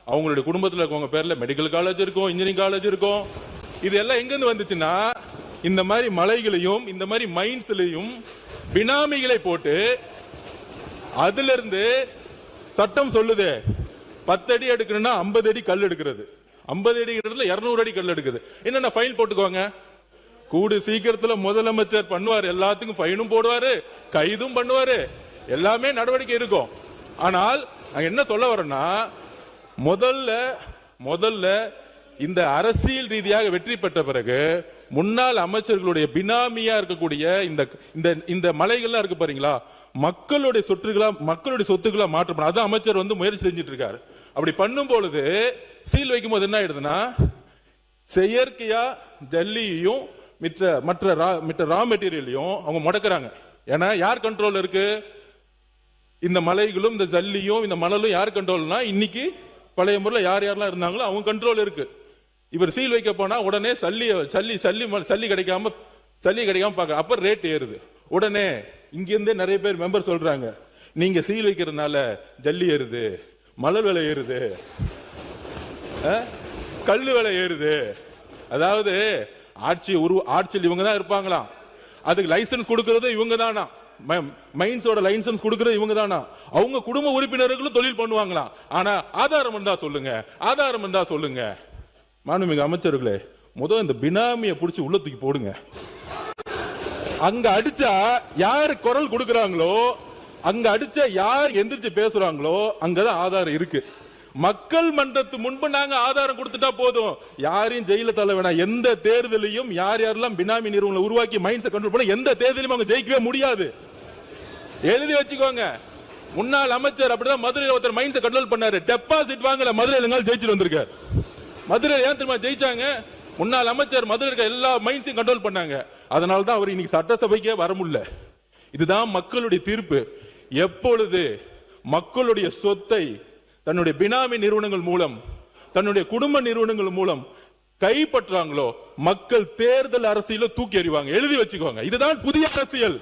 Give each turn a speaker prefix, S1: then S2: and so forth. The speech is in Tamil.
S1: அவங்களுடைய குடும்பத்தில் இருக்கவங்க பேர்ல மெடிக்கல் காலேஜ் இருக்கும், இன்ஜினியரிங் காலேஜ் இருக்கும். இது எல்லாம் எங்கிருந்து வந்துச்சுன்னா இந்த மாதிரி மலைகளையும் இந்த மாதிரி மைன்ஸ்லையும் பினாமிகளை போட்டு அதுல இருந்து சட்டம் சொல்லுது 10 அடி எடுக்கணும்னா 50 அடி கல் எடுக்கிறது, 50 அடி இடத்துல 200 அடி கல் எடுக்குது. என்னென்ன ஃபைன் போட்டுக்குவாங்க. கூடு சீக்கிரத்துல முதலமைச்சர் பண்ணுவாரு, எல்லாத்துக்கும் ஃபைனும் போடுவாரு, கைதும் பண்ணுவாரு, எல்லாமே நடவடிக்கை இருக்கும். ஆனால் நான் என்ன சொல்ல வரேன்னா, முதல்ல இந்த அரசியல் ரீதியாக வெற்றி பெற்ற பிறகு முன்னாள் அமைச்சர்களுடைய பினாமியா இருக்கக்கூடிய இந்த மலைகள்லாம் இருக்கு பாருங்களா, மக்களுடைய சொத்துக்களா மாற்றப்படும். அதான் அமைச்சர் முயற்சி செஞ்சுட்டு இருக்காரு. அப்படி பண்ணும் பொழுது சீல் வைக்கும் போது என்ன ஆயிடுதுன்னா, செயற்கையா ஜல்லியையும் மற்ற ரா மெட்டீரியலையும் அவங்க முடக்கிறாங்க. ஏன்னா யார் கண்ட்ரோல் இருக்கு? இந்த மலைகளும் இந்த ஜல்லியும் இந்த மணலும் யார் கண்ட்ரோல்னா, இன்னைக்கு பழைய முறையில் யாரெல்லாம் இருந்தாங்களோ அவங்க கண்ட்ரோல் இருக்கு. இவர் சீல் வைக்க போனா உடனே சல்லி கிடைக்காம பார்க்க, அப்ப ரேட் ஏறுது. உடனே இங்க இருந்தே நிறைய பேர் மெம்பர் சொல்றாங்க, நீங்க சீல் வைக்கிறதுனால ஜல்லி ஏறுது, மணல் விலை ஏறுது, கல்லு விலை ஏறுது. அதாவது ஆட்சியில் இவங்க தான் இருப்பாங்களாம், அதுக்கு லைசன்ஸ் கொடுக்கறது இவங்க தானா, மைன்ஸோட லைசன்ஸ் கொடுக்கறது இவங்க தானா, அவங்க குடும்ப உறுப்பினர்களும் தொழில் பண்ணுவாங்களாம். ஆனா ஆதாரம் இருந்தா சொல்லுங்க. மாண்புமிகு அமைச்சர்களே, இந்த பினாமியை பிடிச்சி உள்ள தூக்கி போடுங்க. அங்க அடிச்சா யார் குரல் கொடுக்கறாங்களோ, அங்க அடிச்சா யார் எந்திரிச்சு பேசுறாங்களோ அங்கதான் ஆதாரம் இருக்கு. மக்கள் மன்றத்து முன்பு நாங்க ஆதாரம் கொடுத்துட்டா போதும், யாரையும் ஜெயில தள்ள வேணாம். எந்த தேர்தலையும் யாரெல்லாம் பினாமி நிறுவனங்களை உருவாக்கி மைண்ட்ஸை கண்ட்ரோல் பண்ண எந்த தேர்தலையும் அவங்க ஜெயிக்கவே முடியாது. எழுதி வச்சுக்கோங்க. முன்னாள் அமைச்சர் அப்படிதான் மதுரையில் ஒருத்தர் மைண்ட்ஸை கண்ட்ரோல் பண்ணாரு, டெபாசிட் வாங்கல, மதுரையில் ஜெயிச்சுட்டு வந்திருக்காரு. மதுரையில் ஏன் தெரியுமா ஜெயிச்சாங்க? முன்னாள் அமைச்சர் மதுரை இருக்க எல்லா மைண்ட்ஸையும் கண்ட்ரோல் பண்ணாங்க. அதனால்தான் அவர் இன்னைக்கு சட்டசபைக்கே வர முடியல. இதுதான் மக்களுடைய தீர்ப்பு. எப்பொழுது மக்களுடைய சொத்தை தன்னுடைய பினாமி நிறுவனங்கள் மூலம், தன்னுடைய குடும்ப நிறுவனங்கள் மூலம் கைப்பற்றாங்களோ, மக்கள் தேர்தல் அரசியல தூக்கி எறிவாங்க. எழுதி வச்சுக்கோங்க. இதுதான் புதிய அரசியல்.